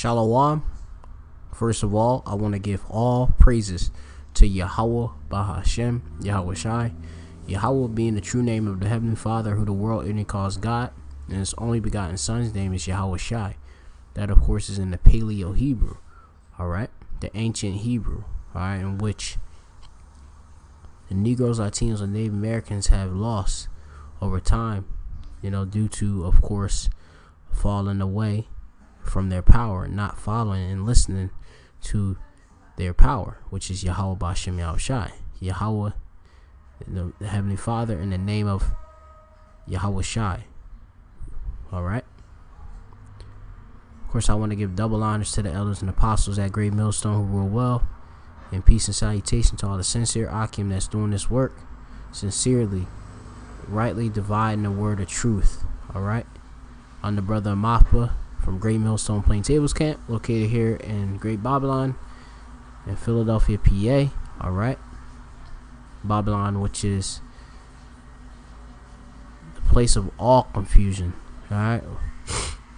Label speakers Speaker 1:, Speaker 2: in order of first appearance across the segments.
Speaker 1: Shalom. First of all, I want to give all praises to Yahweh Bahashem, Yahweh Shai. Yahweh being the true name of the Heavenly Father who the world only calls God, and his only begotten Son's name is Yahweh Shai. That, of course, is in the Paleo Hebrew, alright? The ancient Hebrew, alright, in which the Negroes, Latinos, and Native Americans have lost over time, due to, of course, falling away from their power, not following and listening to their power, which is Yahweh Bashem Yahweh Shai. Yahweh, the Heavenly Father, in the name of Yahweh Shai. Alright? Of course, I want to give double honors to the elders and apostles at Great Millstone who rule well. And peace and salutation to all the sincere Akim that's doing this work. Sincerely, rightly dividing the word of truth. Alright? I'm the brother Amapa from Great Millstone Plain Tables Camp, located here in Great Babylon in Philadelphia, PA. Alright? Babylon, which is the place of all confusion. Alright?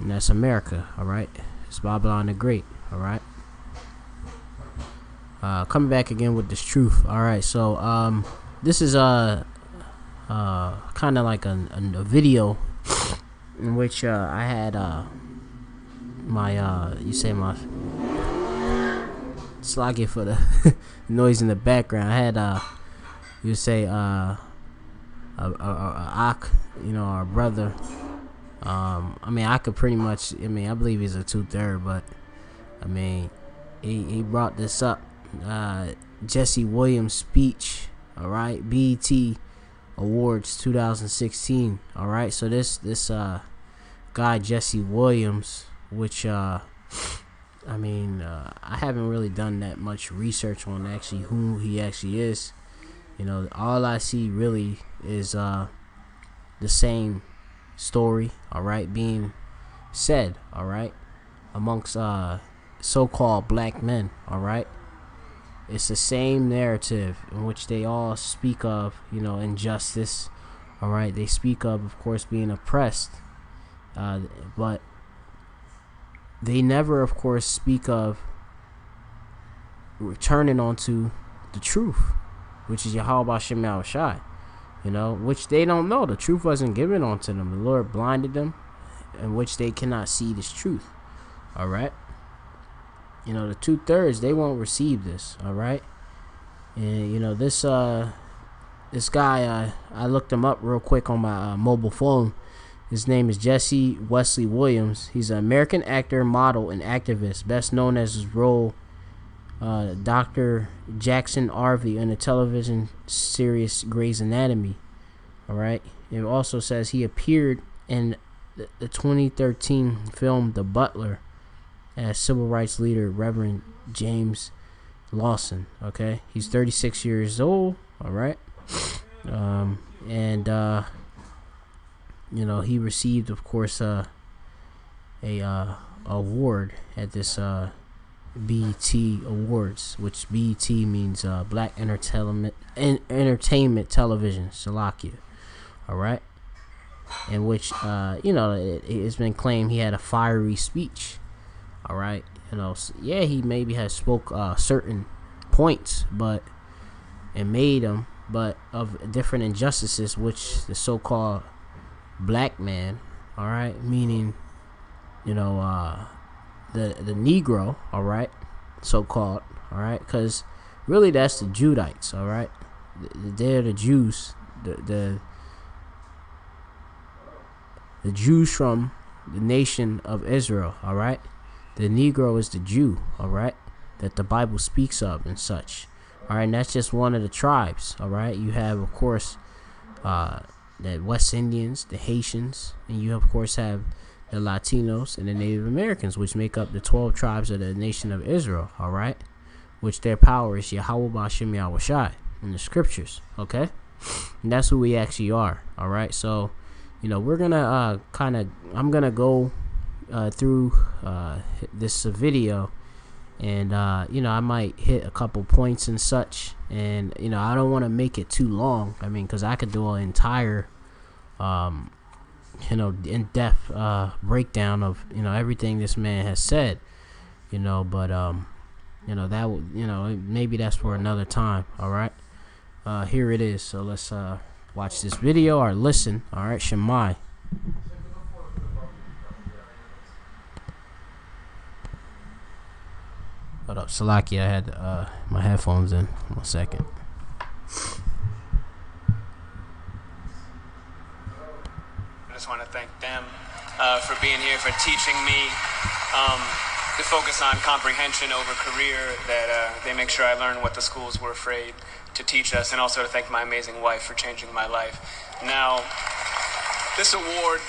Speaker 1: And that's America. Alright? It's Babylon the Great. Alright? Coming back again with this truth. Alright, so this is kind of like a video in which I had my sloggy for the noise in the background. I had our brother. I could pretty much, I believe he's a 2/3, but he brought this up. Jesse Williams speech, alright, BET Awards 2016, alright. So this guy Jesse Williams, which I haven't really done that much research on actually who he actually is. All I see really is the same story, alright, being said, alright, amongst so-called black men, alright. It's the same narrative in which they all speak of, injustice, alright. They speak of course, being oppressed, but they never, of course, speak of returning onto the truth, which is Yahweh Bashem Yahweh Shai, which they don't know. The truth wasn't given onto them. The Lord blinded them, in which they cannot see this truth, alright. The 2/3, they won't receive this, alright. And this guy, I looked him up real quick on my mobile phone. His name is Jesse Wesley Williams. He's an American actor, model, and activist, best known as his role Dr. Jackson Arvey in the television series Grey's Anatomy, alright. It also says he appeared in the 2013 film The Butler as civil rights leader Reverend James Lawson. Okay, he's 36 years old. All right, he received, of course, a award at this BET Awards, which BET means Black Entertainment Television, Salakia. All right, in which it's been claimed he had a fiery speech. All right, he maybe has spoke certain points, but of different injustices, which the so-called black man, all right, meaning the Negro, all right, so-called, all right, because really that's the Judites, all right. They're the Jews, the Jews from the nation of Israel, all right. The Negro is the Jew, alright, that the Bible speaks of and such. Alright, and that's just one of the tribes, alright. You have, of course, the West Indians, the Haitians, and you, of course, have the Latinos and the Native Americans, which make up the 12 tribes of the nation of Israel, alright, which their power is Yahweh Bashem Yahweh Shai in the scriptures, okay. And that's who we actually are, alright. So, we're gonna I'm gonna go through this video, and I might hit a couple points and such, and I don't want to make it too long. Because I could do an entire in-depth breakdown of everything this man has said. you know. But you know, that would, you know, maybe that's for another time. All right, here it is. So let's watch this video or listen. All right, Shemai. Hold up, Salaki, I had my headphones in. 1 second.
Speaker 2: I just want to thank them for being here, for teaching me to focus on comprehension over career, that they make sure I learn what the schools were afraid to teach us, and also to thank my amazing wife for changing my life. Now, this award,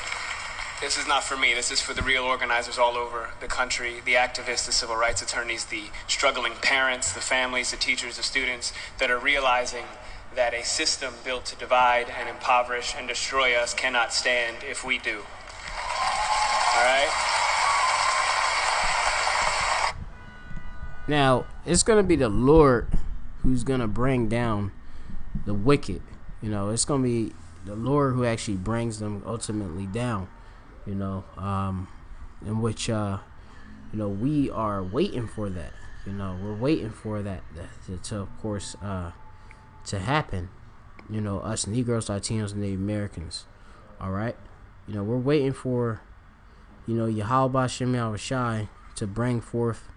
Speaker 2: this is not for me. This is for the real organizers all over the country, the activists, the civil rights attorneys, the struggling parents, the families, the teachers, the students that are realizing that a system built to divide and impoverish and destroy us cannot stand if we do. All right?
Speaker 1: Now, it's going to be the Lord who's going to bring down the wicked. You know, it's going to be the Lord who actually brings them ultimately down. You know, in which, you know, we are waiting for that. You know, we're waiting for that to of course, to happen. You know, us Negroes, Latinos, and Native Americans. All right. You know, we're waiting for, you know, Yahweh Hashem Yahushai to bring forth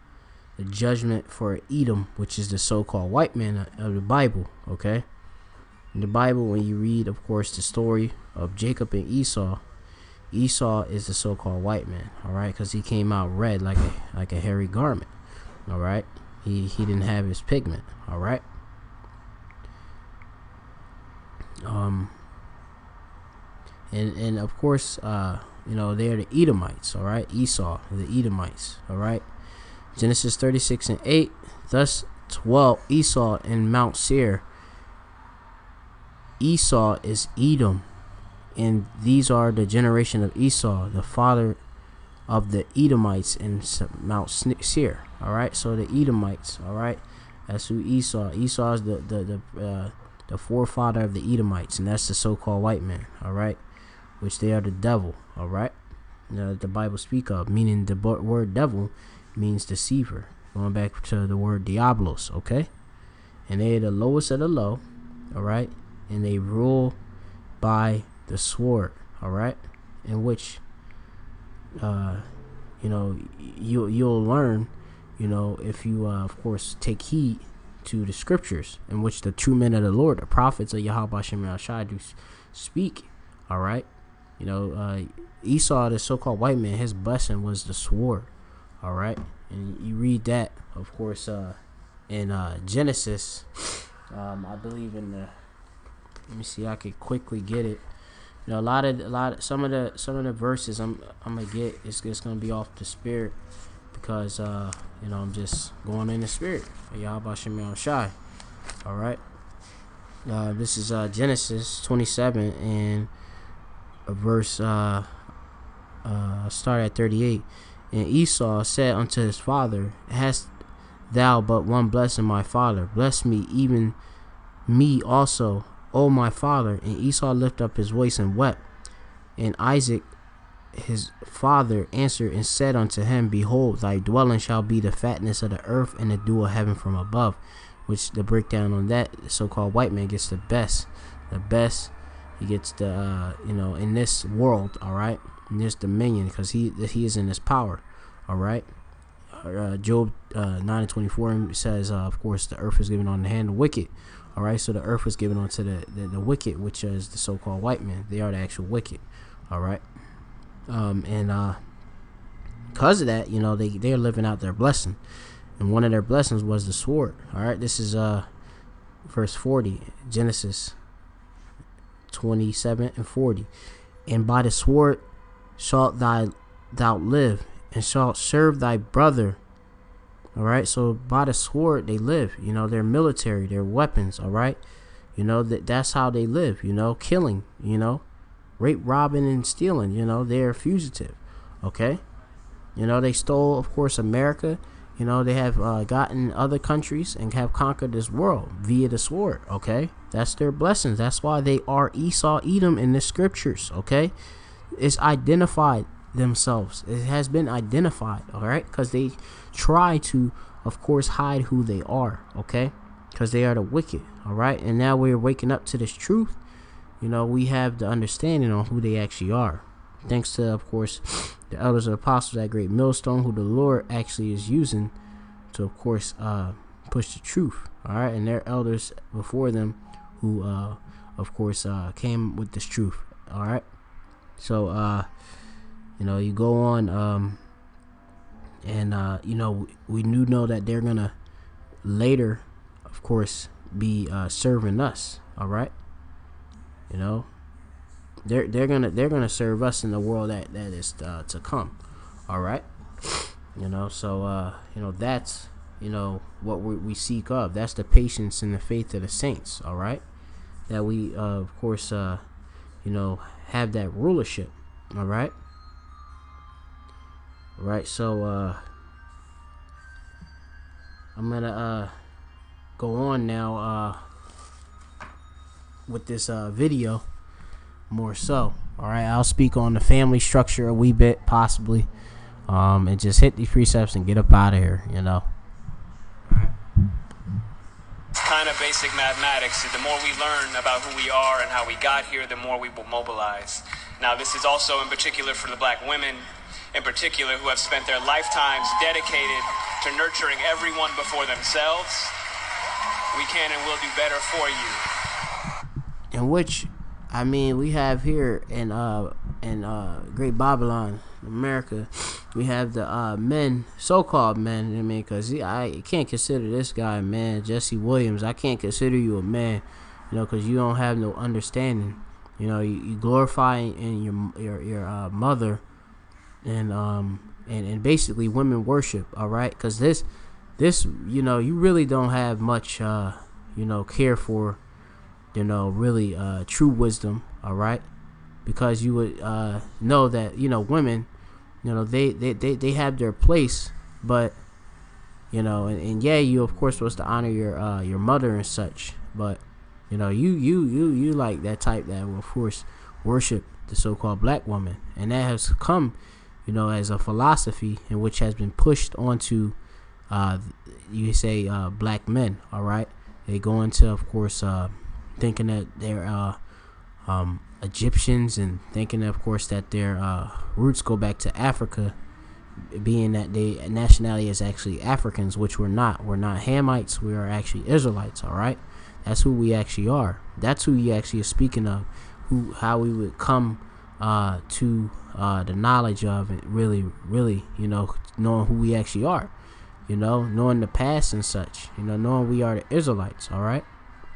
Speaker 1: the judgment for Edom, which is the so-called white man of the Bible. Okay. In the Bible, when you read, of course, the story of Jacob and Esau, Esau is the so-called white man, all right, because he came out red like a hairy garment, all right. He didn't have his pigment, all right. And of course, you know, they're the Edomites, all right. Esau, the Edomites, all right. Genesis 36:8. Thus dwelt Esau in Mount Seir. Esau is Edom. And these are the generation of Esau, the father of the Edomites in Mount Seir. All right, so the Edomites. All right, that's who Esau. Esau is the forefather of the Edomites, and that's the so-called white man. All right, which they are the devil. All right, the Bible speak of, meaning the word devil means deceiver. Going back to the word diablos. Okay, and they are the lowest of the low. All right, and they rule by the sword, all right, in which you know, you'll learn, you know, if you of course take heed to the scriptures in which the true men of the Lord, the prophets of Yahweh Hashem Yahushai, do speak. All right, you know, Esau, the so-called white man, his blessing was the sword. All right, and you read that, of course, in Genesis. I believe in the. Let me see. I could quickly get it. You know, some of the verses I'm gonna get. It's gonna be off the spirit because you know, I'm just going in the spirit. Yahweh Shem Yahushai. All right. This is Genesis 27 and verse start at 38. And Esau said unto his father, Hast thou but one blessing, my father? Bless me, even me also, O my father. And Esau lifted up his voice and wept. And Isaac his father answered and said unto him, Behold, thy dwelling shall be the fatness of the earth and the dew of heaven from above. Which the breakdown on that, the so-called white man gets the best. He gets the you know, in this world, all right, in this dominion, because he is in this power, all right. Job 9:24 says, of course, the earth is given on the hand of the wicked. All right, so the earth was given onto the wicked, which is the so-called white man. They are the actual wicked. All right, and because of that, you know, they are living out their blessing, and one of their blessings was the sword. All right, this is verse 40, Genesis 27 and 40. And by the sword shalt thou live, and shalt serve thy brother. All right, so by the sword they live. You know, they're military, they're weapons. All right, you know, that's how they live. You know, killing. You know, rape, robbing, and stealing. You know, they're fugitive. Okay, you know, they stole, of course, America. You know, they have gotten other countries and have conquered this world via the sword. Okay, that's their blessings. That's why they are Esau, Edom in the scriptures. Okay, it's identified themselves. It has been identified, all right? Because they try to, of course, hide who they are, okay? Because they are the wicked, all right? And now we're waking up to this truth. You know, we have the understanding on who they actually are. Thanks to, of course, the elders and apostles at Great Millstone, who the Lord actually is using to, of course, push the truth, all right? And their elders before them who, of course, came with this truth, all right? So, you know, you go on, and, you know, we do know that they're going to later, of course, be serving us, all right? You know, they're gonna serve us in the world that is to come, all right? You know, so you know, that's, you know, what we seek of. That's the patience and the faith of the saints, all right? That we of course you know, have that rulership, all right? All right, so I'm gonna go on now with this video more so, all right? I'll speak on the family structure a wee bit, possibly, and just hit these precepts and get up out of here, you know.
Speaker 2: It's kind of basic mathematics. The more we learn about who we are and how we got here, the more we will mobilize. Now, this is also in particular for the black women in particular who have spent their lifetimes dedicated to nurturing everyone before themselves. We can and will do better for you.
Speaker 1: In which, I mean, we have here in Great Babylon, America, we have the men, so-called men. I mean, because I can't consider this guy a man, Jesse Williams. I can't consider you a man, you know, because you don't have no understanding. You know, you glorify in your mother, and basically women worship. All right, because this you know, you really don't have much you know, care for, you know, really true wisdom, all right? Because you would know that, you know, women, you know, they have their place, but, you know, and yeah, you of course supposed to honor your mother and such, but, you know, you like that type that will of course worship the so-called black woman, and that has come, you know, as a philosophy in which has been pushed onto you say black men, all right? They go into, of course, thinking that they're Egyptians, and thinking, of course, that their roots go back to Africa, being that their nationality is actually Africans, which we're not. We're not Hamites. We are actually Israelites, all right? That's who we actually are. That's who he actually is speaking of, how we would come to the knowledge of it, really, you know, knowing who we actually are. You know, knowing the past and such, you know, knowing we are the Israelites, all right?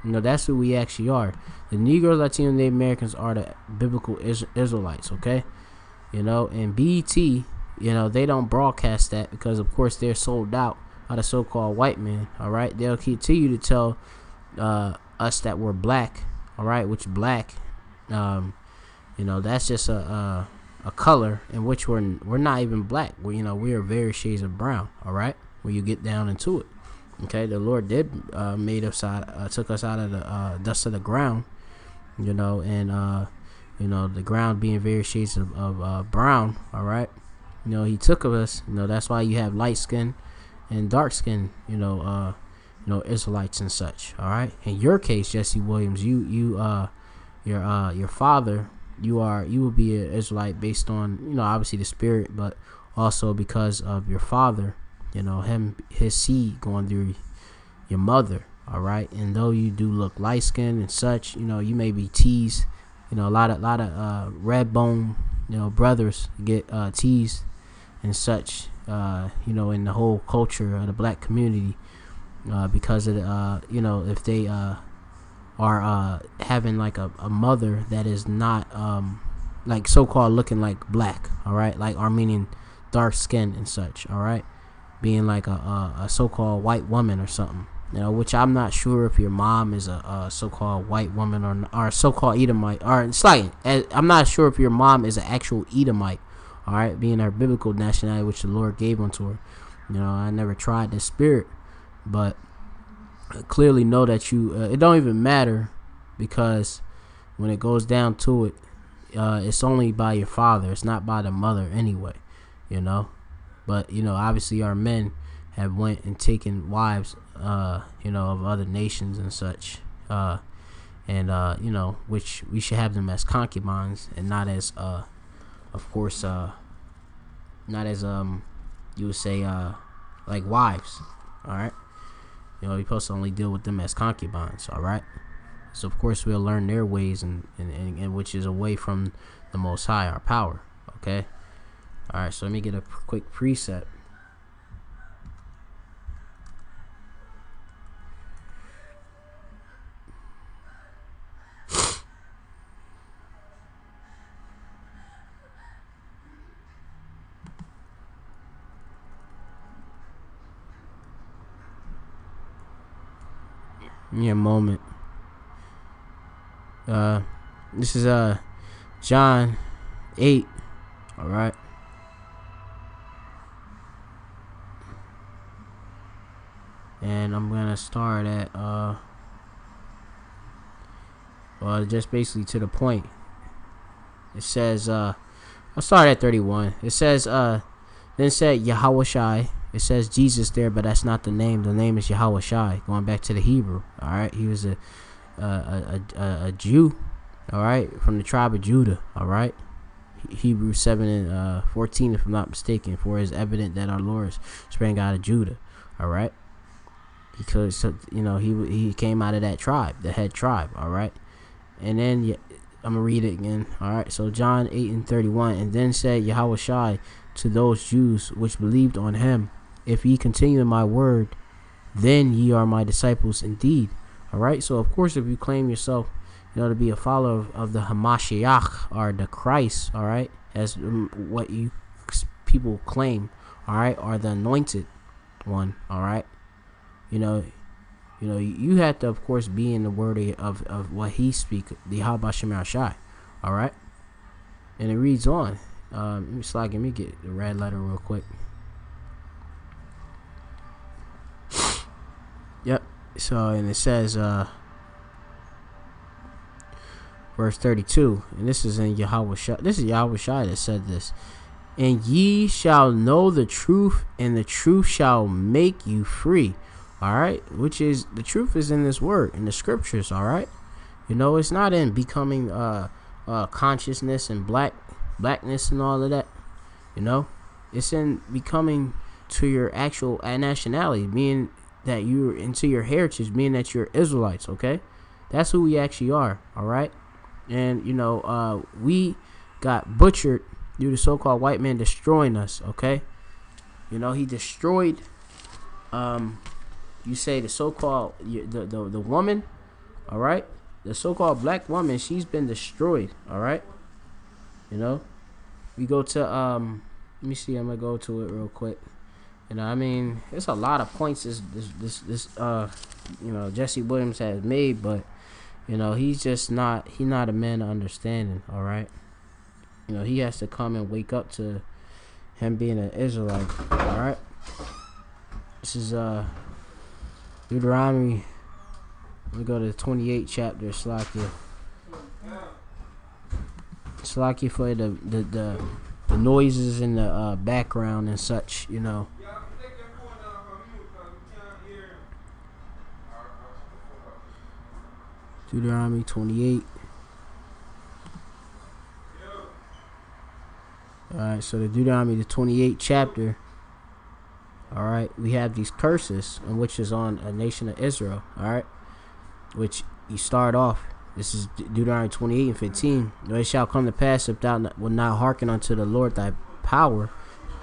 Speaker 1: You know, that's who we actually are. The Negroes, Latinos, and Native Americans are the biblical Israelites, okay? You know, and BET, you know, they don't broadcast that because, of course, they're sold out by the so-called white man, all right? They'll continue to tell us that we're black, all right? Which black, you know, that's just a color in which we're not even black. You know, we are various shades of brown, all right? When you get down into it, okay, the Lord did made us out, took us out of the dust of the ground, you know, and you know, the ground being various shades of brown, all right. You know, he took of us, you know, that's why you have light skin and dark skin, you know, Israelites and such, all right. In your case, Jesse Williams, your father, you will be an Israelite based on, you know, obviously the spirit, but also because of your father. You know, his seed going through your mother, all right? And though you do look light-skinned and such, you know, you may be teased. You know, a lot of red bone, you know, brothers get teased and such, you know, in the whole culture of the black community because of, you know, if they are having like a mother that is not like so-called looking like black, all right? Like Armenian dark skin and such, all right? Being like a so-called white woman or something, you know, which I'm not sure if your mom is a so-called white woman or so-called Edomite, or it's like, I'm not sure if your mom is an actual Edomite, all right, being her biblical nationality, which the Lord gave unto her. You know, I never tried the spirit, but I clearly know that you, it don't even matter, because when it goes down to it, it's only by your father. It's not by the mother anyway, you know. But you know, obviously our men have went and taken wives, you know, of other nations and such, and you know, which we should have them as concubines and not as, of course, not as you would say like wives. All right, you know, you're supposed to only deal with them as concubines. All right. So of course we'll learn their ways and which is away from the Most High, our power. Okay. All right. So let me get a quick precept. Give me a moment. This is John 8. All right. And I'm gonna start at well, just basically to the point. It says I'll start at 31. It says then said Yahawashi. It says Jesus there, but that's not the name. The name is Yahawashi. Going back to the Hebrew. All right, he was a Jew. All right, from the tribe of Judah. All right, Hebrews 7 and 14, if I'm not mistaken. For it is evident that our Lord sprang out of Judah. All right, because you know he came out of that tribe, the head tribe. All right, and then I'm gonna read it again. All right, so John 8 and 31, and then said Yahawashi to those Jews which believed on him, if ye continue in my word, then ye are my disciples indeed. All right. So of course, if you claim yourself, you know, to be a follower of the Hamashiach or the Christ, all right, as what you people claim, all right, are the anointed one, all right. You know, you have to, of course, be in the word of what he speak, the Habashim Shai, all right. And it reads on. Let me get the red letter real quick. Yep. So, and it says, verse 32, and this is in Yahawashi. This is Yahawashi that said this. And ye shall know the truth, and the truth shall make you free. All right, which is the truth is in this word, in the scriptures. All right, you know, it's not in becoming consciousness and blackness and all of that. You know, it's in becoming to your actual nationality, meaning that you're into your heritage, meaning that you're Israelites. Okay, that's who we actually are. All right, and you know, we got butchered due to so-called white man destroying us. Okay, you know, he destroyed. You say the so-called the woman, all right, the so-called black woman, she's been destroyed. All right, you know, we go to let me see. I'm gonna go to it real quick. You know, I mean, there's a lot of points this you know, Jesse Williams has made, but you know, he's not a man of understanding. All right, you know, he has to come and wake up to him being an Israelite. All right, this is Deuteronomy. We go to the 28th chapter. Slakia for the noises in the background and such, you know. Deuteronomy 28. Alright, so the Deuteronomy, the 28th chapter. Alright, we have these curses, and which is on a nation of Israel. Alright, which you start off. This is Deuteronomy 28 and 15. It shall come to pass if thou will not hearken unto the Lord thy power,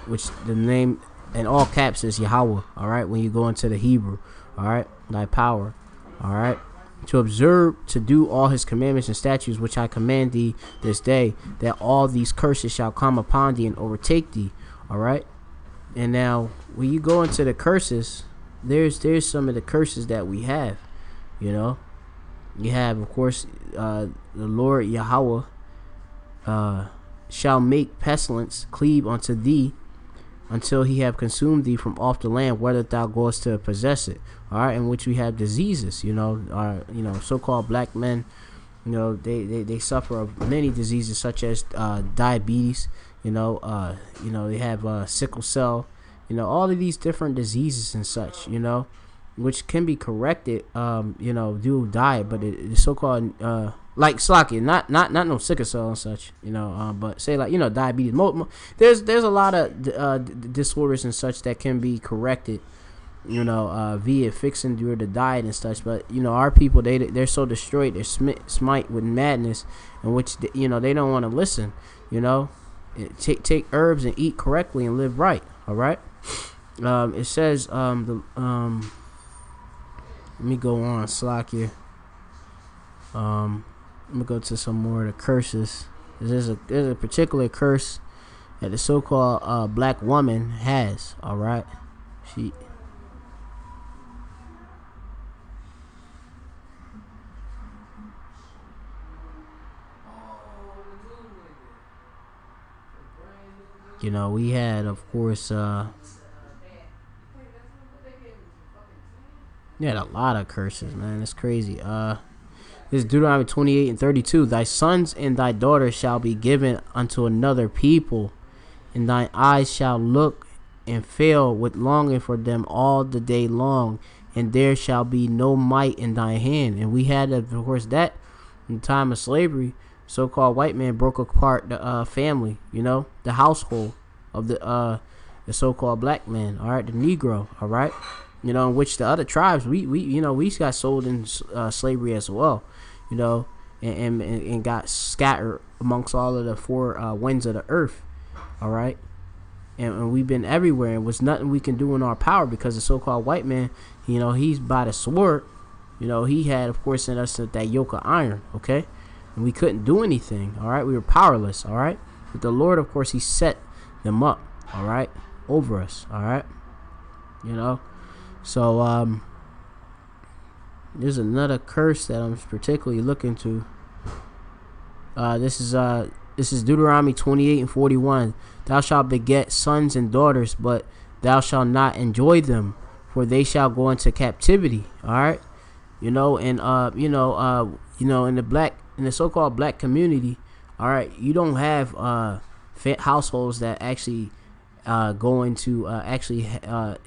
Speaker 1: which the name in all caps is Yahweh. All right, when you go into the Hebrew, all right, thy power, all right, to observe to do all his commandments and statutes which I command thee this day, that all these curses shall come upon thee and overtake thee. All right, and now when you go into the curses, there's some of the curses that we have, you know. You have, of course, the Lord Yahweh shall make pestilence cleave unto thee until he have consumed thee from off the land, whether thou goest to possess it. All right, in which we have diseases, you know, so-called black men, You know, they suffer of many diseases such as diabetes. They have sickle cell. All of these different diseases and such. Which can be corrected. Due diet, but it's so-called like Slocky, not no sickle cell and such. But say like diabetes. There's a lot of disorders and such that can be corrected. Via fixing due to the diet and such. But our people, they're so destroyed, they're smite with madness, in which they don't want to listen. Take herbs and eat correctly and live right. All right. It says let me go on Slack here. I'm gonna go to some more of the curses. There's a particular curse that the so-called black woman has. All right. She. We had, of course, we had a lot of curses, man. It's crazy. This is Deuteronomy 28:32. Thy sons and thy daughters shall be given unto another people, and thine eyes shall look and fail with longing for them all the day long, and there shall be no might in thy hand. And we had, of course, that in the time of slavery. So-called white man broke apart the family, the household of the so-called black man, all right, the Negro, all right, in which the other tribes, we got sold in slavery as well, and got scattered amongst all of the four winds of the earth, all right, and we've been everywhere. It was nothing we can do in our power because the so-called white man, he's by the sword, he had, of course, in us that yoke of iron, okay. And we couldn't do anything, all right? We were powerless, all right? But the Lord, of course, he set them up, all right, over us, all right? So there's another curse that I'm particularly looking to. This is Deuteronomy 28:41. Thou shalt beget sons and daughters, but thou shalt not enjoy them, for they shall go into captivity, all right? In the so-called black community, all right, you don't have households that actually going to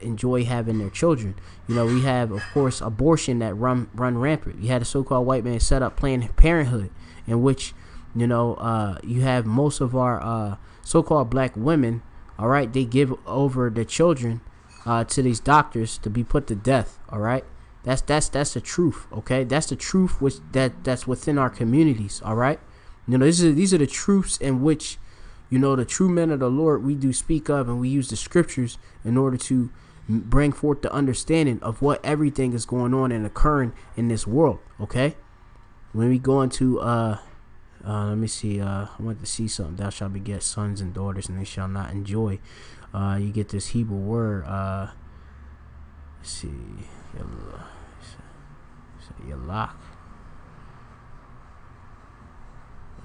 Speaker 1: enjoy having their children. We have, of course, abortion that run rampant. You had a so-called white man set up Planned Parenthood, in which you have most of our so-called black women, all right, they give over their children to these doctors to be put to death, all right. That's the truth, okay? That's the truth that's within our communities, all right? These are the truths in which, the true men of the Lord, we do speak of, and we use the scriptures in order to bring forth the understanding of what everything is going on and occurring in this world, okay? When we go into, let me see, I want to see something. Thou shalt beget sons and daughters, and they shall not enjoy. You get this Hebrew word, let's see, Yalak.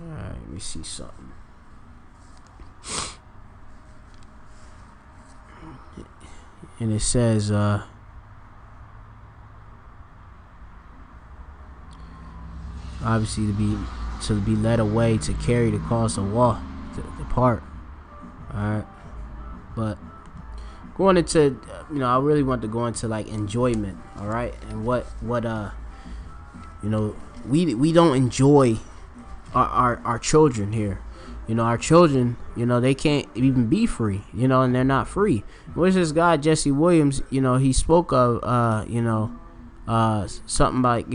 Speaker 1: Alright, let me see something. And it says, obviously to be led away, to carry the cause of war, to depart. Alright, but going into, I really want to go into like enjoyment, all right, and what we don't enjoy our children here. Our children, they can't even be free, and they're not free. Where's this guy Jesse Williams? He spoke of something like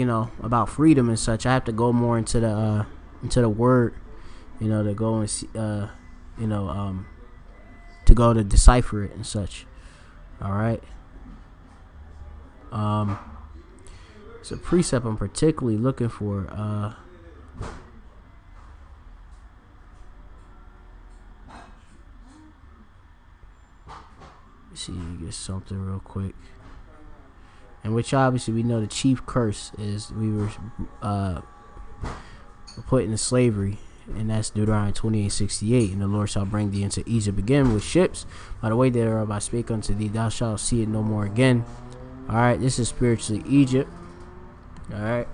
Speaker 1: about freedom and such. I have to go more into the word, to go and see, to go to decipher it and such. All right. It's a precept I'm particularly looking for. Let's see, get something real quick. In which obviously we know the chief curse is we were put into slavery, and that's Deuteronomy 28:68. And the Lord shall bring thee into Egypt again with ships. By the way thereof I spake unto thee, thou shalt see it no more again. Alright, this is spiritually Egypt. Alright.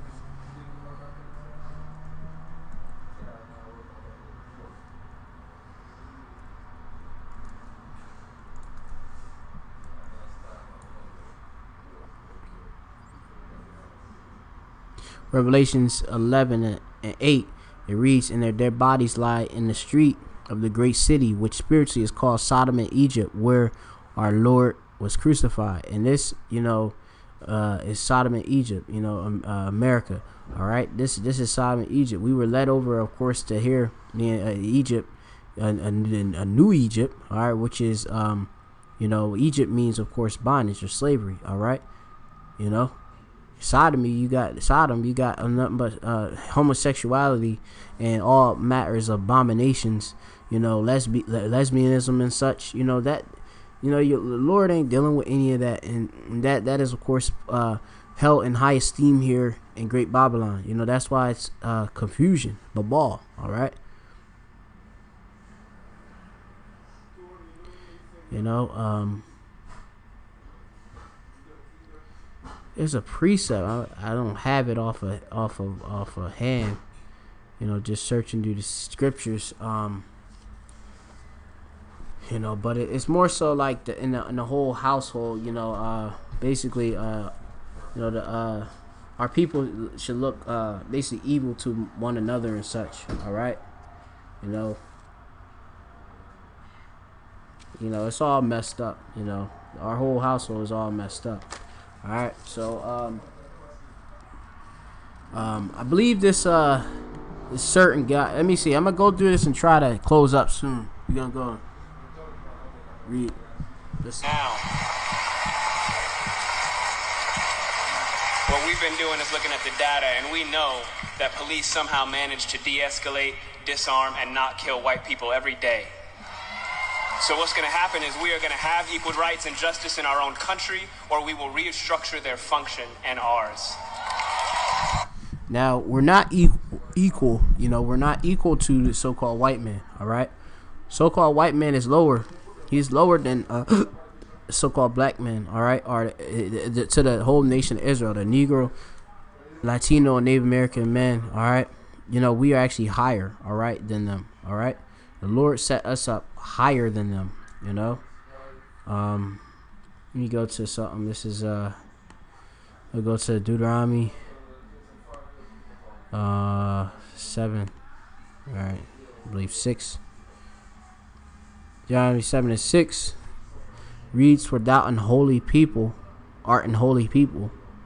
Speaker 1: Revelations 11:8, it reads, "And their dead bodies lie in the street of the great city, which spiritually is called Sodom and Egypt, where our Lord was crucified." And this, is Sodom and Egypt, America. All right, this is Sodom and Egypt. We were led over, of course, to here, Egypt, a new Egypt. All right, which is, Egypt means, of course, bondage or slavery. All right, Sodom, you got nothing but homosexuality and all matters of abominations. Lesbianism and such. The Lord ain't dealing with any of that, and that is, of course, held in high esteem here in Great Babylon. That's why it's confusion, Babal. All right. There's a precept. I don't have it off of hand. Just searching through the scriptures. But it's more so like in the whole household. Basically, our people should look basically evil to one another and such. All right, it's all messed up. Our whole household is all messed up. All right, so I believe this certain guy. Let me see. I'm gonna go through this and try to close up soon. We're gonna go read this
Speaker 2: now. What we've been doing is looking at the data, and we know that police somehow manage to de-escalate, disarm, and not kill white people every day. So what's going to happen is we are going to have equal rights and justice in our own country, or we will restructure their function and ours.
Speaker 1: Now, we're not equal. We're not equal to the so-called white man. All right, so-called white man is lower. He's lower than so-called black man. All right, or to the whole nation of Israel, the Negro, Latino, and Native American men. All right, we are actually higher. All right, than them. All right. The Lord set us up higher than them, Let me go to something. This is I'll go to Deuteronomy 7. All right, I believe 6. Deuteronomy 7:6 reads, "For thou art an holy people,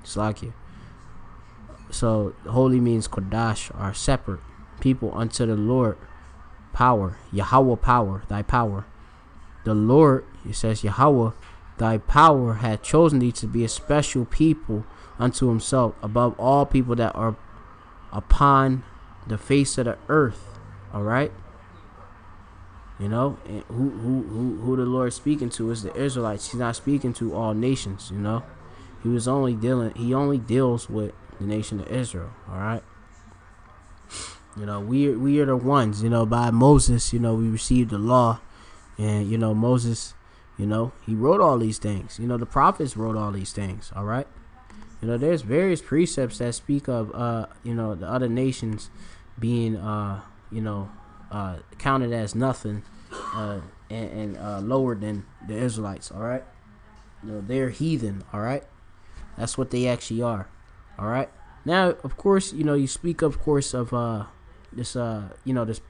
Speaker 1: Slakia." So holy means Kodash, are separate people unto the Lord. Power, Yahweh power, thy power. The Lord, it says, Yahweh, thy power hath chosen thee to be a special people unto himself, above all people that are upon the face of the earth. All right. And who the Lord speaking to is the Israelites. He's not speaking to all nations. He only deals with the nation of Israel. All right. We are the ones, by Moses, we received the law, and, Moses, he wrote all these things. The prophets wrote all these things. All right. There's various precepts that speak of, the other nations being, counted as nothing, and lower than the Israelites. All right. They're heathen. All right. That's what they actually are. All right. Now, of course, you speak, of course, of, this this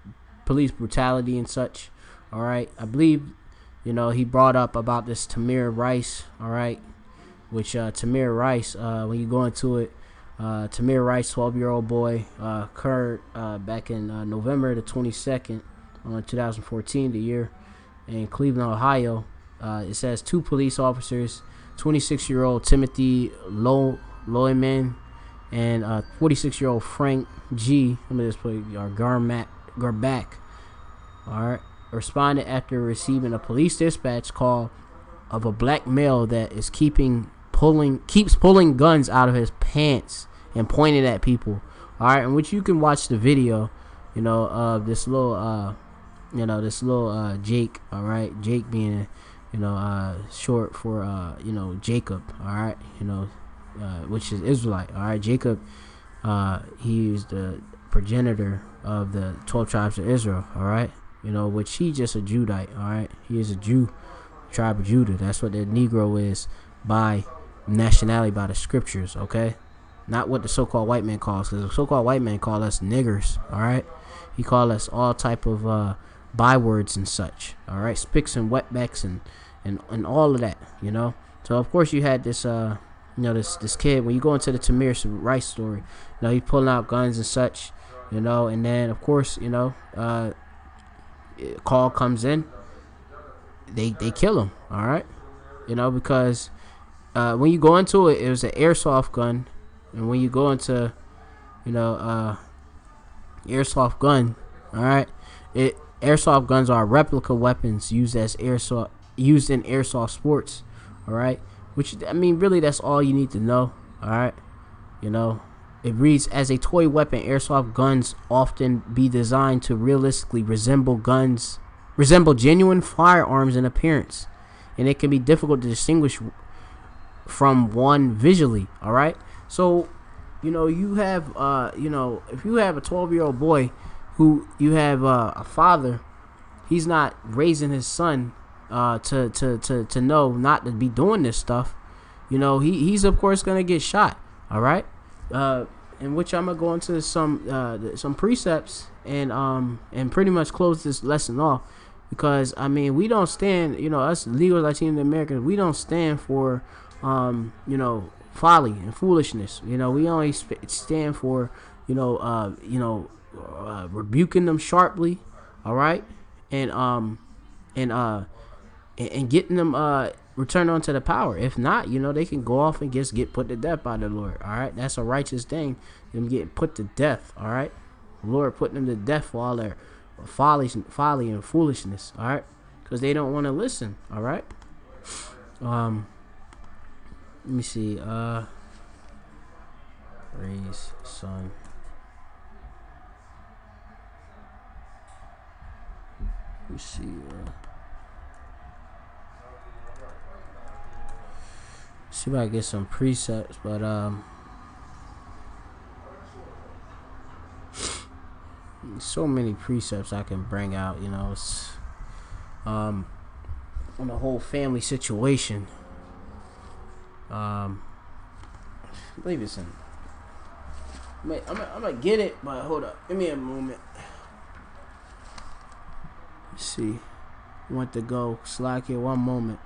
Speaker 1: police brutality and such. All right, I believe he brought up about this Tamir Rice. All right, which Tamir Rice, when you go into it, Tamir Rice, 12-year-old boy, occurred back in November the 22nd, 2014, the year in Cleveland, Ohio. It says 2 police officers, 26-year-old Timothy Loyman and 46-year-old Frank G. Let me just put Garback. All right, responded after receiving a police dispatch call of a black male that is keeps pulling guns out of his pants and pointing at people. All right, in which you can watch the video, of this little Jake. All right, Jake being short for Jacob. All right, which is Israelite. All right, Jacob, he is the progenitor of the 12 tribes of Israel. All right, which he just a Judite. All right, he is a Jew, tribe of Judah. That's what the Negro is by nationality, by the scriptures. Okay, not what the so-called white man calls, because the so-called white man call us niggers. All right, he call us all type of bywords and such. All right, spicks and wetbacks and all of that. So of course you had this this kid, when you go into the Tamir Rice story, he's pulling out guns and such, and then of course call comes in, they kill him. All right, because when you go into it, it was an airsoft gun, and when you go into airsoft gun, all right, airsoft guns are replica weapons used in airsoft sports. All right, which, I mean, really, that's all you need to know. All right, it reads, as a toy weapon, airsoft guns often be designed to realistically resemble genuine firearms in appearance, and it can be difficult to distinguish from one visually. All right, so you have if you have a 12-year-old boy who you have a father, he's not raising his son to know not to be doing this stuff. He's of course gonna get shot. All right, in which I'm gonna go into some precepts and pretty much close this lesson off, because I mean, we don't stand, us legal Latino Americans, we don't stand for folly and foolishness. We only stand for rebuking them sharply. All right, and getting them returned onto the power. If not, they can go off and just get put to death by the Lord. All right, that's a righteous thing, them getting put to death. All right, the Lord putting them to death for all their folly and foolishness. All right, because they don't want to listen. All right. Let me see. Raise son. Let me see. See if I get some precepts, but so many precepts I can bring out. It's on the whole family situation. I believe it's in. I'm gonna get it, but hold up. Give me a moment. Let's see. I want to go. Slack here one moment.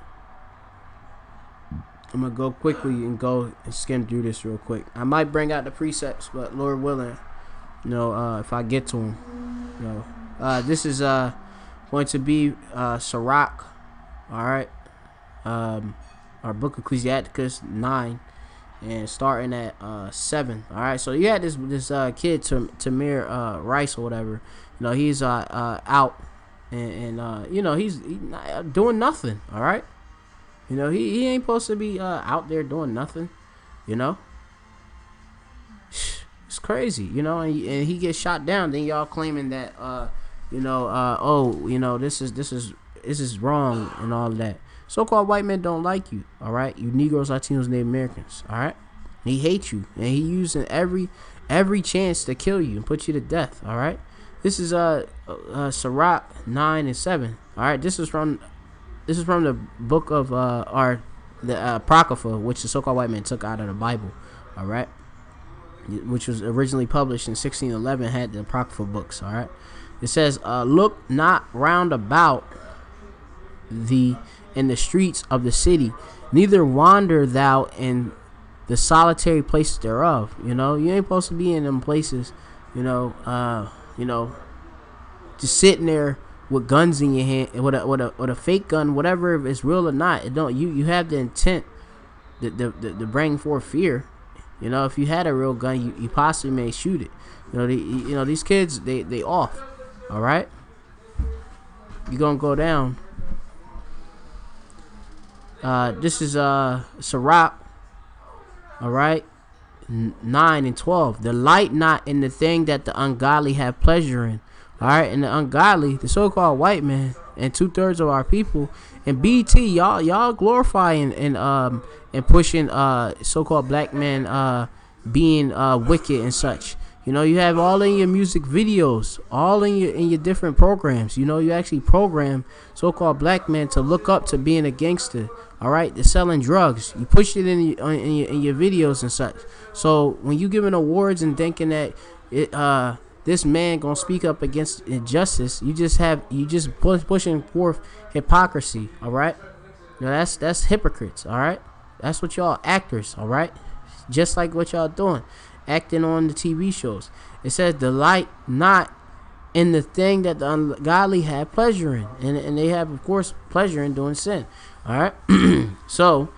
Speaker 1: I'm gonna go quickly and go and skim through this real quick. I might bring out the precepts, but Lord willing, if I get to them, this is going to be Sirach. All right. Our book Ecclesiasticus 9, and starting at 7. All right, so you had this kid Tamir Rice or whatever. He's out and he's not doing nothing. All right, he ain't supposed to be out there doing nothing. It's crazy. And he gets shot down. Then y'all claiming that this is wrong and all of that. So-called white men don't like you, all right? You Negroes, Latinos, Native Americans, all right? He hates you, and he using every chance to kill you and put you to death, all right? This is Sirach 9 and 7, all right? This is from the book of the Apocrypha, which the so-called white man took out of the Bible, all right? Which was originally published in 1611, had the Apocrypha books, all right? It says, look not round about thee in the streets of the city, neither wander thou in the solitary places thereof. You ain't supposed to be in them places, just sitting there with guns in your hand, with a fake gun, whatever, if it's real or not. It don't, you have the intent to bring forth fear. If you had a real gun, you possibly may shoot it. These kids, they off. All right, you're gonna go down. This is Sirach, all right, 9 and 12. Delight not in the thing that the ungodly have pleasure in. All right, and the ungodly, the so-called white man, and 2/3 of our people, and BT, y'all glorifying and pushing so-called black men being wicked and such. You know, you have all in your music videos, all in your different programs. You know, you actually program so-called black men to look up to being a gangster. All right, they're selling drugs. You push it in your videos and such. So when you giving awards and thinking that this man gonna speak up against injustice, you just pushing forth hypocrisy. All right, now that's hypocrites. All right, that's what y'all actors. All right, just like what y'all doing, acting on the TV shows. It says delight not in the thing that the ungodly have pleasure in, and they have of course pleasure in doing sin. All right, so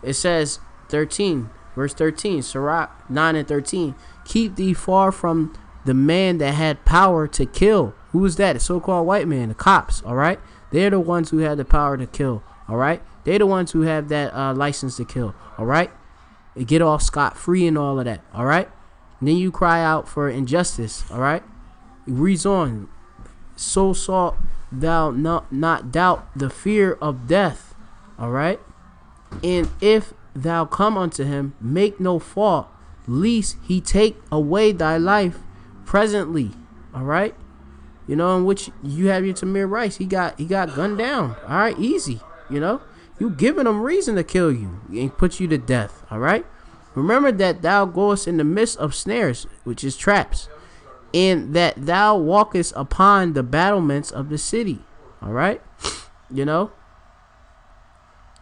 Speaker 1: it says 13, verse 13, Sirach 9 and 13. Keep thee far from the man that had power to kill. Who was that? The so-called white man, the cops. All right, they're the ones who have the power to kill. All right, they're the ones who have that license to kill. All right, they get off scot-free and all of that. All right, and then you cry out for injustice. All right, it reads on. So shalt thou not doubt the fear of death. All right, and if thou come unto him, make no fault, lest he take away thy life presently. All right, you know, in which you have your Tamir Rice. He got gunned down. All right, easy. You know, you giving him reason to kill you and put you to death. All right, remember that thou goest in the midst of snares, which is traps, and that thou walkest upon the battlements of the city. All right, you know,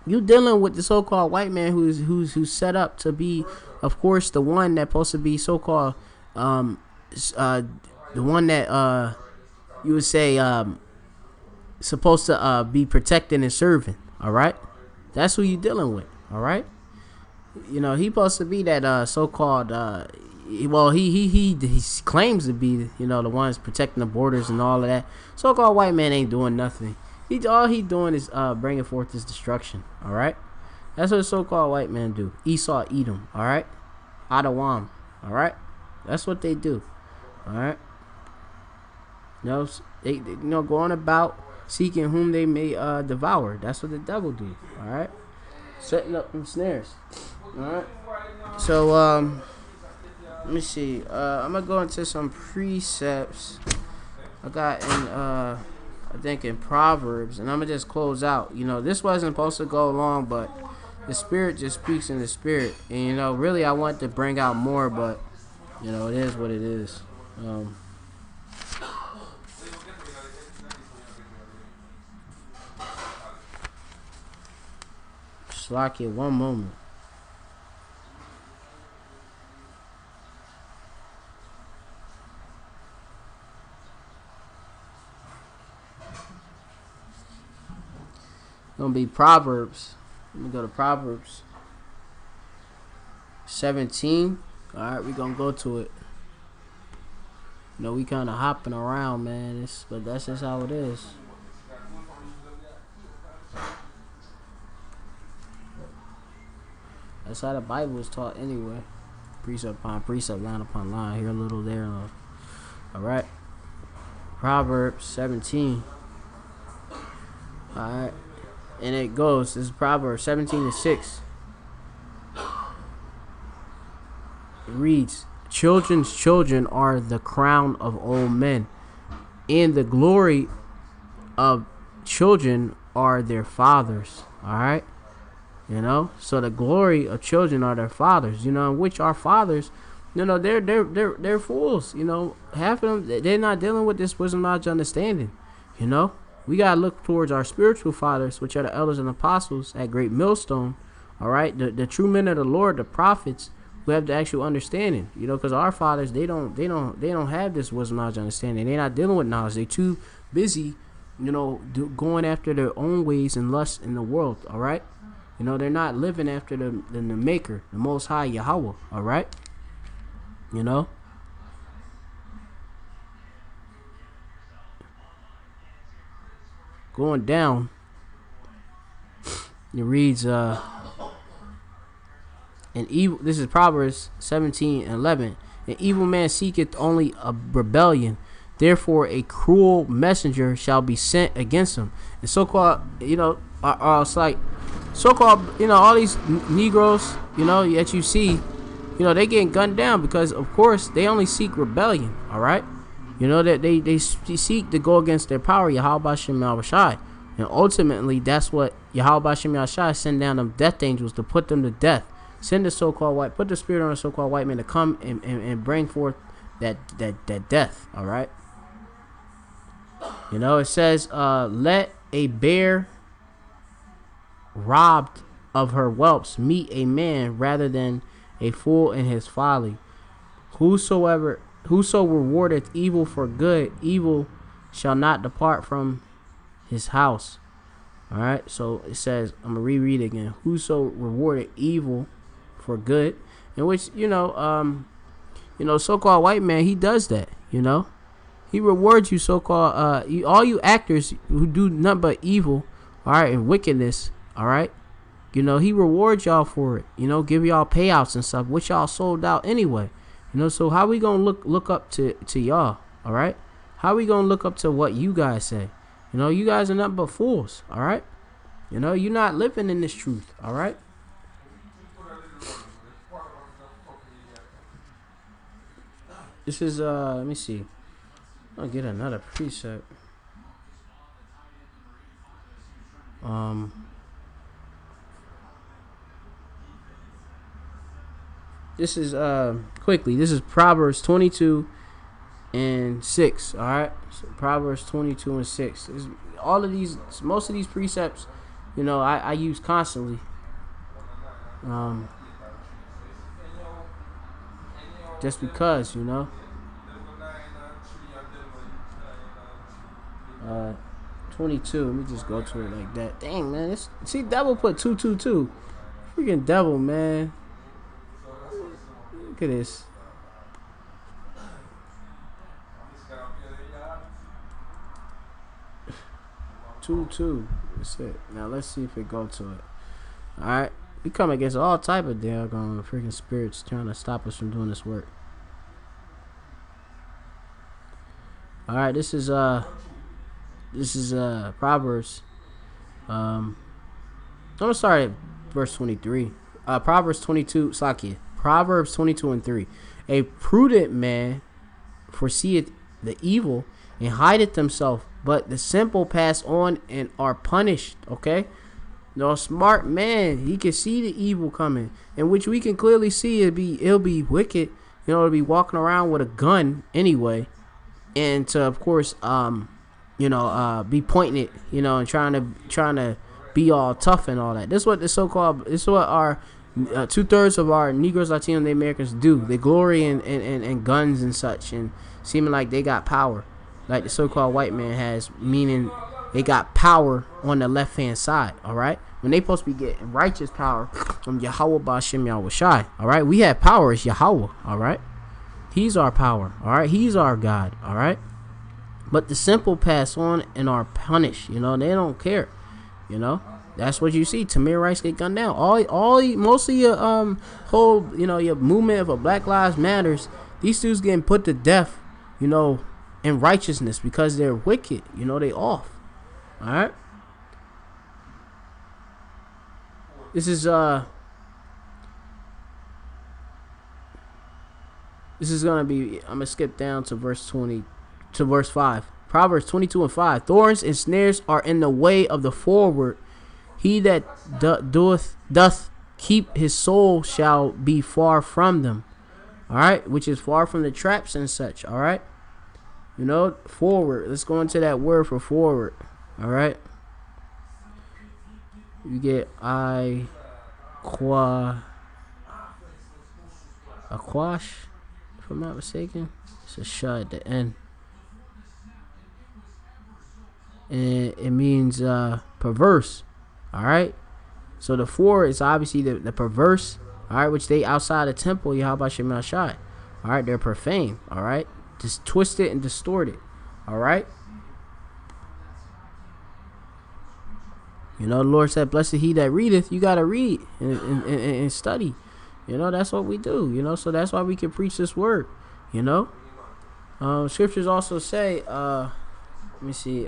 Speaker 1: you dealing with the so-called white man who's set up to be, of course, the one that's supposed to be so-called the one that you would say supposed to be protecting and serving. All right, that's who you dealing with. All right, you know, he supposed to be that so-called well, he claims to be, you know, the ones protecting the borders and all of that. So-called white man ain't doing nothing. All he doing is bringing forth his destruction. All right, that's what the so-called white man do. Esau, Edom. All right, Adawam. All right, that's what they do. All right, you know, they you know, going about seeking whom they may devour. That's what the devil do. All right, setting up them snares. All right, so let me see. I'm gonna go into some precepts I got in I think in Proverbs, and I'm gonna just close out. You know, this wasn't supposed to go long, but the Spirit just speaks in the Spirit, and you know, really I want to bring out more, but you know, it is what it is. Slack it one moment. Gonna be Proverbs. Let me go to Proverbs 17. All right, we're gonna go to it. You know, we kind of hopping around, man. But that's just how it is. That's how the Bible is taught anyway. Precept upon precept, line upon line. Here a little, there a little. All right. Proverbs 17. All right. And it goes, this is Proverbs 17:6. It reads, children's children are the crown of old men, and the glory of children are their fathers. All right, you know, so the glory of children are their fathers. You know, in which our fathers, you know, they're fools. You know, half of them, they're not dealing with this wisdom, knowledge, understanding. You know, we gotta look towards our spiritual fathers, which are the elders and apostles at Great Millstone. All right, the true men of the Lord, the prophets, who have the actual understanding. You know, because our fathers, they don't have this wisdom, knowledge, understanding. They're not dealing with knowledge. They're too busy, you know, going after their own ways and lusts in the world. All right, you know, they're not living after the Maker, the Most High Yahweh. All right, you know. Going down, it reads, an evil. This is Proverbs 17:11. An evil man seeketh only a rebellion, therefore a cruel messenger shall be sent against him. And so-called, you know, it's like so-called, you know, all these Negroes, you know, that you see, you they getting gunned down because, of course, they only seek rebellion. All right, that they seek to go against their power, Yahweh Bashem Yahushai, and ultimately that's what Yahweh Bashem Yahushai send down them death angels to put them to death. Send the so-called white, put the spirit on the so-called white man to come and bring forth that death. All right. It says, let a bear robbed of her whelps meet a man rather than a fool in his folly. Whoso rewardeth evil for good, evil shall not depart from his house. All right. So it says, I'm gonna reread it again. Whoso rewarded evil for good, in which so-called white man, he does that. He rewards you, so-called all you actors who do nothing but evil, all right, and wickedness, all right. He rewards y'all for it. Give y'all payouts and stuff, which y'all sold out anyway. So how we gonna look up to y'all, all right? How we gonna look up to what you guys say? You guys are nothing but fools, all right? You're not living in this truth, all right? This is let me see. I'll get another precept. This is quickly. This is Proverbs 22:6. All right, so Proverbs 22:6. Most of these precepts, I use constantly. Just because, 22. Let me just go to it like that. Dang, man. See, devil put 222. Freaking devil, man. Look at this. 2-2. That's it. Now let's see if it go to it. All right. We come against all type of daggone freaking spirits trying to stop us from doing this work. All right. This is Proverbs. I'm gonna start at verse 23. Proverbs 22. Slakia. Proverbs 22:3. A prudent man foreseeth the evil and hideth himself, but the simple pass on and are punished. Okay. No, smart man, he can see the evil coming, in which we can clearly see it'll be wicked. To be walking around with a gun anyway, and to, of course, be pointing it, and trying to be all tough and all that. This is what our 2/3 of our Negroes, Latinos, and Americans do. They glory in guns and such, and seeming like they got power, like the so-called white man has, meaning they got power on the left-hand side, all right? When they supposed to be getting righteous power from Yahweh Bashem Yahushai, all right? We have power as Yahweh, all right? He's our power, all right? He's our God, all right? But the simple pass on and are punished, they don't care, That's what you see. Tamir Rice get gunned down. Most of your whole, your movement of Black Lives Matters, these dudes getting put to death, in righteousness because they're wicked, they off. All right. This is gonna be. I'm gonna skip down to verse 20 to verse 5. Proverbs 22:5. Thorns and snares are in the way of the forward. He that doth keep his soul shall be far from them. All right, which is far from the traps and such. All right, forward. Let's go into that word for forward. All right. You get aquash, if I'm not mistaken. It's a sh at the end, and it means perverse. All right. So the forward is obviously the perverse. All right, which they outside the temple, Yahweh Shem Shai. All right, they're profane. All right, just twisted and distorted. All right. The Lord said, blessed he that readeth. You got to read and study. That's what we do. So that's why we can preach this word. Scriptures also say, let me see,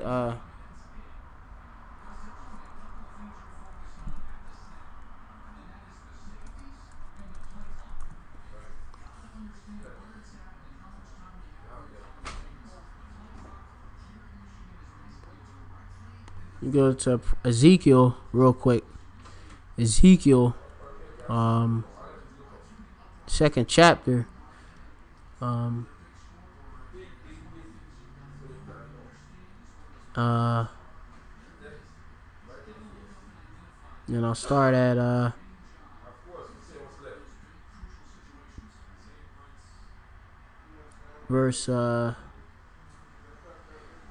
Speaker 1: You go to Ezekiel real quick. Ezekiel, second chapter. And I'll start at verse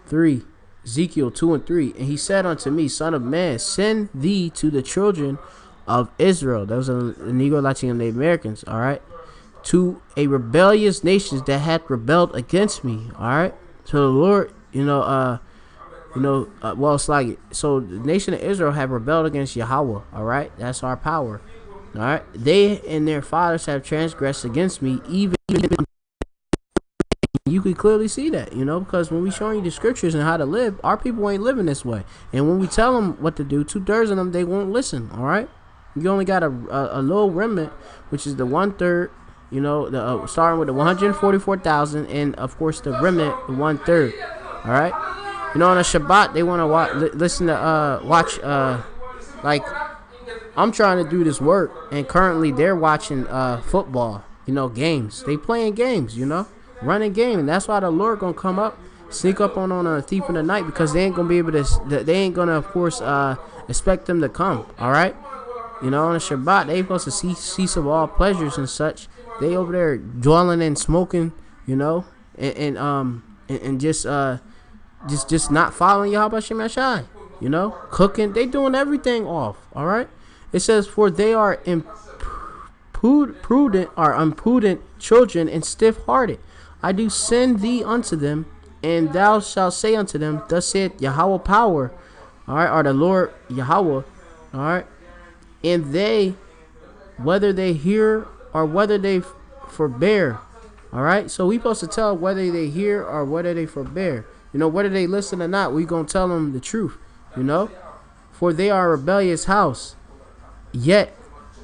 Speaker 1: 3. Ezekiel 2 and 3. And he said unto me, Son of man, send thee to the children of Israel. Those are the Negro, Latino, and Native Americans. All right, to a rebellious nation that hath rebelled against me. All right. So the Lord, well, it's like, so the nation of Israel have rebelled against Yahweh. All right, that's our power. All right, they and their fathers have transgressed against me, even you can clearly see that, because when we showing you the scriptures and how to live, our people ain't living this way. And when we tell them what to do, 2/3 of them, they won't listen. All right, you only got a little remnant, which is the 1/3. Starting with the 144,000, and of course the remnant, the 1/3. All right. On a Shabbat, they want to listen to watch. Like, I'm trying to do this work, and currently they're watching football. Games. They playing games. Running game, and that's why the Lord gonna come up, sneak up on a thief in the night, because they ain't gonna be able to. They ain't gonna, of course, expect them to come. All right. On a Shabbat, they supposed to cease of all pleasures and such. They over there dwelling and smoking. And just not following Yahweh Shem Yashai, cooking. They doing everything off. All right. It says, for they are impudent children and stiff-hearted. I do send thee unto them, and thou shalt say unto them, thus saith Yahweh power, all right, or the Lord Yahweh, all right, and they, whether they hear or whether they forbear, all right. So we supposed to tell whether they hear or whether they forbear. Whether they listen or not, we gonna tell them the truth. For they are a rebellious house, yet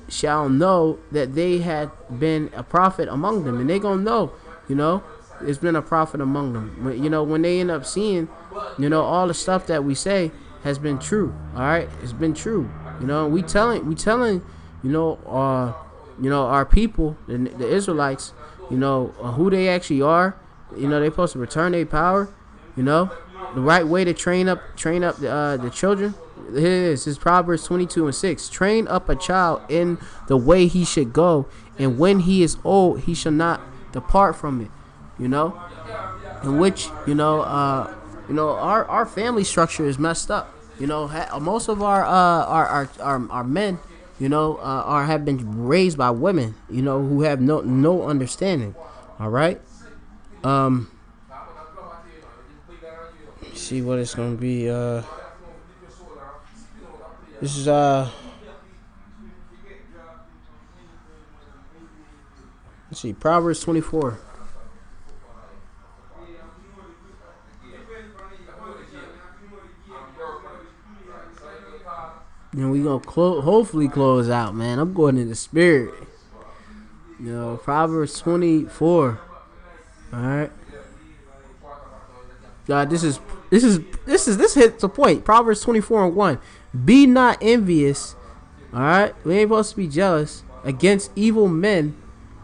Speaker 1: shall know that they had been a prophet among them, and they gonna know, it's been a prophet among them. When they end up seeing, all the stuff that we say has been true. All right, it's been true. We telling, our people, the Israelites, who they actually are. They supposed to return their power. The right way to train up the children. Here it is. It's Proverbs 22 and 6. Train up a child in the way he should go, and when he is old, he shall not depart from it. In which our family structure is messed up. Most of our men, have been raised by women, who have no understanding. All right. See what it's gonna be. This is let's see, Proverbs 24. And we gonna hopefully close out, man. I'm going in the spirit. Proverbs 24. All right. God, this hits the point. Proverbs 24 and 1. Be not envious. All right. We ain't supposed to be jealous against evil men.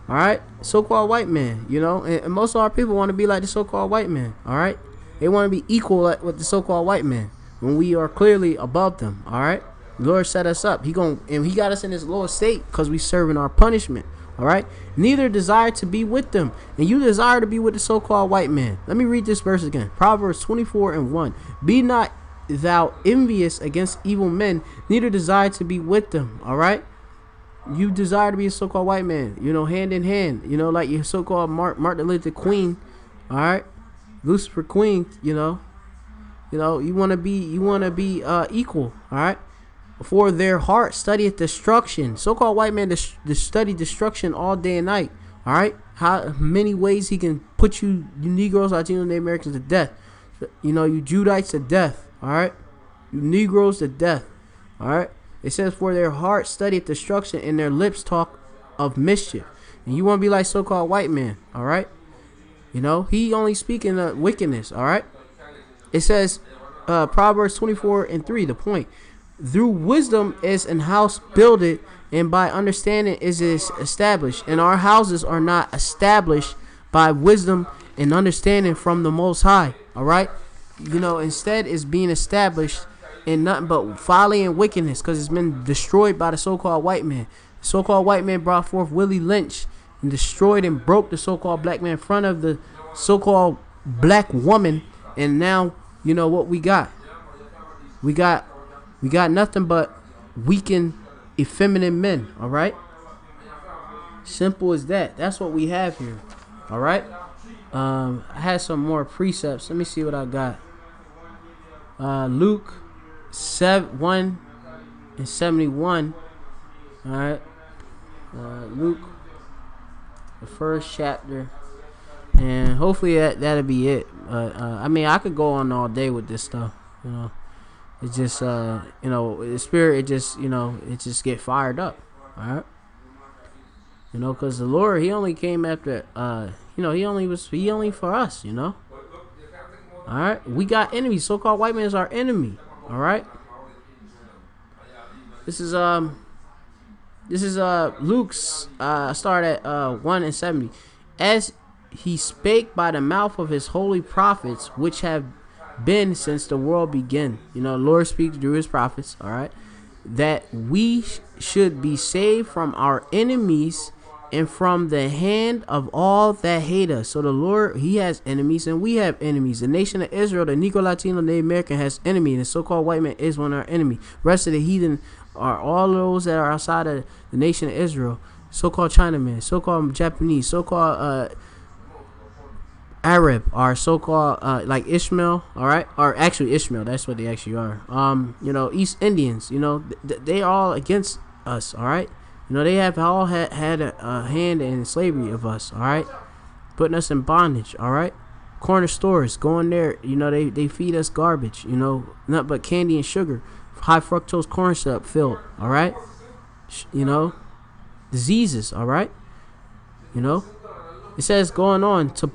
Speaker 1: All right. So-called white men, and most of our people want to be like the so-called white man. All right. They want to be equal with the so-called white man when we are clearly above them. All right. The Lord set us up. He got us in this lower state because we serving our punishment. All right. Neither desire to be with them, and you desire to be with the so-called white man. Let me read this verse again. Proverbs 24 and 1. Be not thou envious against evil men, neither desire to be with them. All right. You desire to be a so-called white man, hand in hand, like your so-called Martin Luther Queen. All right. Lucifer Queen, you want to be equal. All right. For their heart studieth destruction. So-called white man study destruction all day and night. All right. How many ways he can put you Negroes, Latinos, and Americans to death. You Judites to death. All right. You Negroes to death. All right. It says, for their heart studieth destruction, and their lips talk of mischief. And you want to be like so-called white man. All right. He only speaking of wickedness. All right. It says, Proverbs 24:3. The point. Through wisdom is an house builded, and by understanding is established. And our houses are not established by wisdom and understanding from the Most High. All right, instead it's being established in nothing but folly and wickedness, because it's been destroyed by the so-called white man. The so-called white man brought forth Willie Lynch and destroyed and broke the so-called black man in front of the so-called black woman, and now what we got. We got nothing but weakened, effeminate men. All right, simple as that. That's what we have here. All right. I had some more precepts. Let me see what I got. Luke 1:71. All right. Luke, the first chapter, and hopefully that'll be it. I mean, I could go on all day with this stuff. It's just the spirit. It just it just get fired up. All right. Because the Lord, He only came after He only for us. All right. We got enemies. So-called white man is our enemy. All right. This is Luke's start at 1:70. As He spake by the mouth of His holy prophets, which have been since the world began. The Lord speaks through His prophets. All right, that we should be saved from our enemies and from the hand of all that hate us. So the Lord, He has enemies and we have enemies. The nation of Israel, the Negro, Latino, Native American has enemy, and the so-called white man is one of our enemy. Rest of the heathen are all those that are outside of the nation of Israel. So-called Chinaman, so-called Japanese, so-called Arab, or so-called like Ishmael. All right, or actually Ishmael. That's what they actually are. East Indians. They are all against us. All right. They have all had a hand in slavery of us, all right? Putting us in bondage, all right? Corner stores, going there, they feed us garbage, nothing but candy and sugar, high fructose corn syrup filled, all right? Diseases, all right? It says going on to,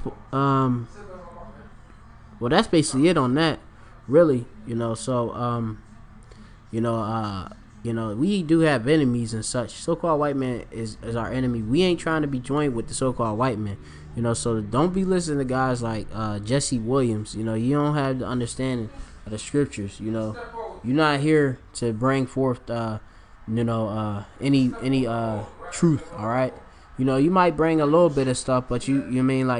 Speaker 1: well, that's basically it on that, really, so, we do have enemies and such. So-called white man is our enemy. We ain't trying to be joined with the so-called white man. So don't be listening to guys like Jesse Williams. You don't have the understanding of the scriptures. You're not here to bring forth any truth. All right. You might bring a little bit of stuff, but you made a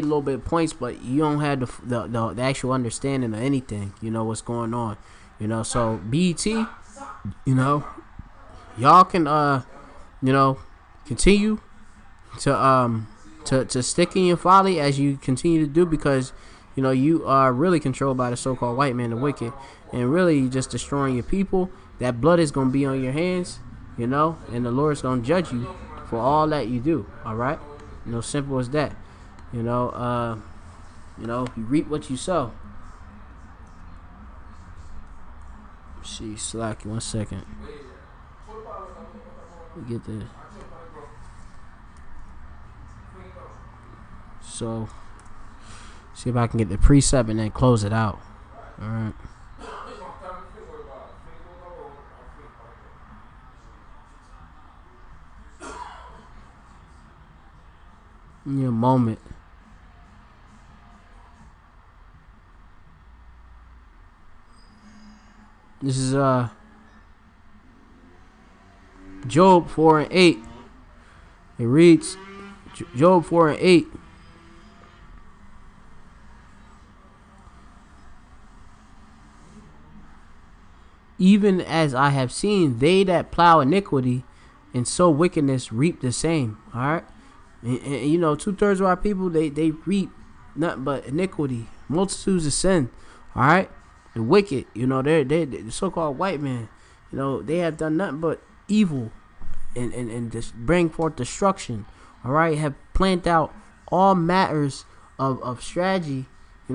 Speaker 1: little bit of points, but you don't have the actual understanding of anything. What's going on. So BET, y'all can continue to stick in your folly as you continue to do, because you are really controlled by the so-called white man, the wicked, and really just destroying your people. That blood is gonna be on your hands, and the Lord's gonna judge you for all that you do. All right, simple as that. You reap what you sow. See, slack, 1 second. We get this. So, see if I can get the precept and then close it out. All right. Give me a moment. This is Job 4:8. It reads, Job 4:8. Even as I have seen, they that plow iniquity and sow wickedness reap the same. All right, and 2/3 of our people they reap nothing but iniquity, multitudes of sin. All right. The wicked, they're the so-called white man, they have done nothing but evil and just bring forth destruction. All right, have planned out all matters of strategy,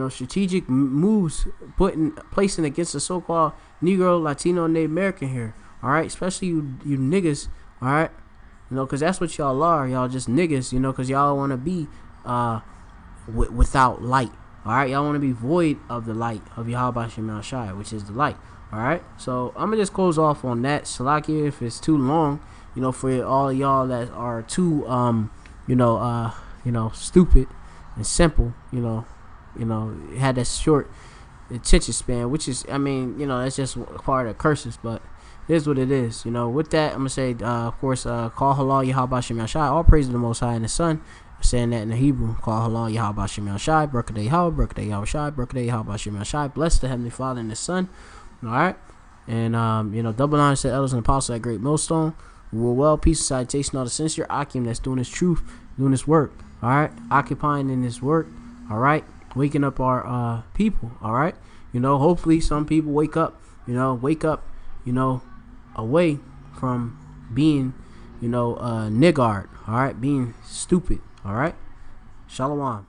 Speaker 1: strategic moves placing against the so-called Negro, Latino, and Native American here. All right, especially you niggas. All right, because that's what y'all are. Y'all just niggas, because y'all want to be without light. All right, y'all want to be void of the light of Yahweh Shem Shai, which is the light. All right, so I'm gonna just close off on that. Salakia, if it's too long, for all y'all that are too stupid and simple, had that short attention span, which is, that's just part of the curses, but it is what it is. With that, I'm gonna say, of course, call halal Yahweh Shem Shai, all praise to the Most High and the Son. Saying that in the Hebrew, call halal Yahweh Shem Shai, Barakah Yahweh, Barakah Yahweh Shai, Barakah Yahweh Shem Shai. Bless the Heavenly Father and the Son. All right, and double honor to the elders and apostles at Great Millstone. Rule well, peace and salutation, all the sincere Akim that's doing this truth, doing this work. All right, occupying in this work. All right, waking up our people. All right, hopefully some people wake up. Away from being, niggard. All right, being stupid. All right, Shalom.